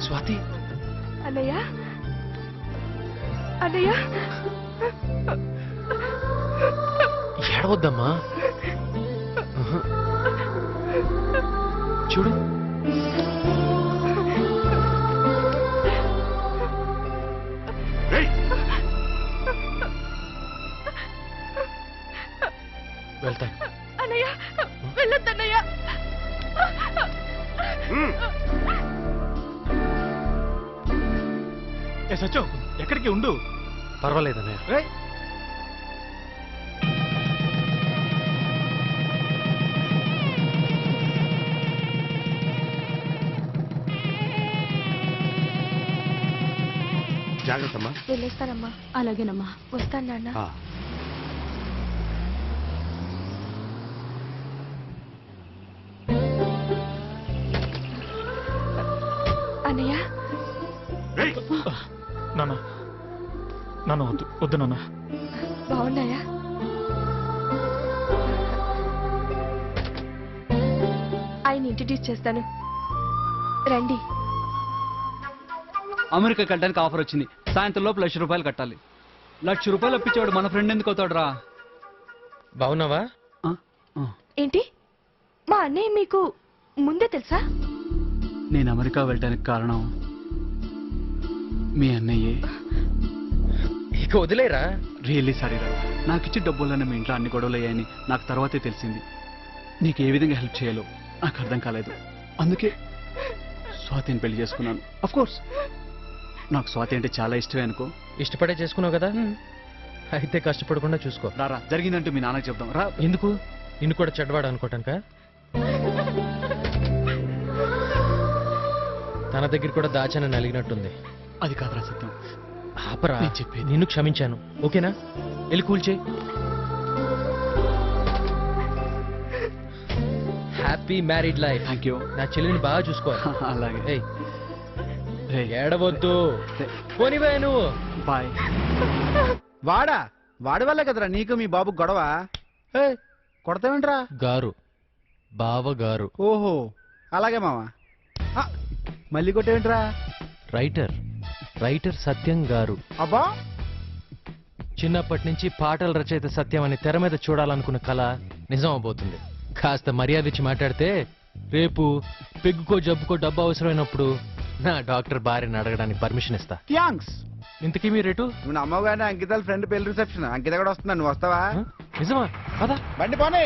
స్వాతి అన్నయ్య అన్నయ్య ఏడవద్దమ్మా. చూడు వెళ్తాను. అన్నయ్య వెళ్ళొద్దన్నయ్య. సత్యం ఎక్కడికి ఉండు. పర్వాలేదన్నయ్య. జాగ్రత్తమ్మా. వెళ్ళేస్తానమ్మా. అలాగేనమ్మా. వస్తాను నాన్న. అన్నయ్య నాన్న నాన్న వద్దు వద్దు నాన్న. బాగున్నాయా? ఆయన ఇంట్రడ్యూస్ చేస్తాను, రండి. అమెరికా కట్టడానికి ఆఫర్ వచ్చింది. సాయంత్రం లోపు ₹1,00,000 కట్టాలి. ₹1,00,000 అప్పించేవాడు మన ఫ్రెండ్ ఎందుకు అవుతాడు రా? బాగున్నావా? ఏంటి, మా అన్నయ్య మీకు ముందే తెలుసా? నేను అమెరికా వెళ్ళడానికి కారణం మీ అన్నయ్యే. ఇక వదిలేరా. రియల్లీ సారీ రా. నాకు ఇచ్చి డబ్బుల్లోనే మీ ఇంట్లో అన్ని గొడవలు అయ్యాయని నాకు తర్వాతే తెలిసింది. నీకు ఏ విధంగా హెల్ప్ చేయాలో నాకు అర్థం కాలేదు. అందుకే స్వాతిని పెళ్లి చేసుకున్నాను. అఫ్ కోర్స్ నాకు స్వాతి అంటే చాలా ఇష్టమే అనుకో. ఇష్టపడే చేసుకున్నావు కదా, అయితే కష్టపడకుండా చూసుకో. రారా, జరిగిందంటూ మీ నాన్నకి చెప్దాం రా. ఎందుకు? నిన్ను కూడా చెడ్డవాడు అనుకోటానికా? తన దగ్గర కూడా దాచానని అలిగినట్టుంది. అది కాదురా సత్యం. ఆపరా, నేను చెప్పేది. నిన్ను క్షమించాను, ఓకేనా? వెళ్ళి కూల్చేయి. Happy married life. Thank you. నా చెల్లిని బాగా చూసుకోవాలి. అలాగే. ఏయ్, ఏడవద్దు. పోనివే నువ్వు. బాయ్. వాడి వల్లే కదరా నీకు మీ బాబు గొడవ. కొడతావేంట్రా? గారు, బావ గారు. ఓహో అలాగే మావా. మళ్ళీ కొట్టేవేంట్రా? రైటర్ సత్యం గారు. అబ్బా, చిన్నప్పటి నుంచి పాటల రచయిత సత్యం అని తెర మీద చూడాలనుకున్న కళ నిజం అవబోతుంది. కాస్త మర్యాద ఇచ్చి మాట్లాడితే రేపు పెగ్గుకో జబ్బుకో డబ్బు అవసరమైనప్పుడు నా డాక్టర్ భార్యని అడగడానికి పర్మిషన్ ఇస్తా. థ్యాంక్స్. ఇంతకీ మీరేటు? నువ్వు నమ్మవు కానీ అంకితాల ఫ్రెండ్ పెళ్లి రిసెప్షన్. అంకిత కూడా వస్తున్నా, నువ్వు వస్తావా? నిజమా? పదా. బండి పోనీ.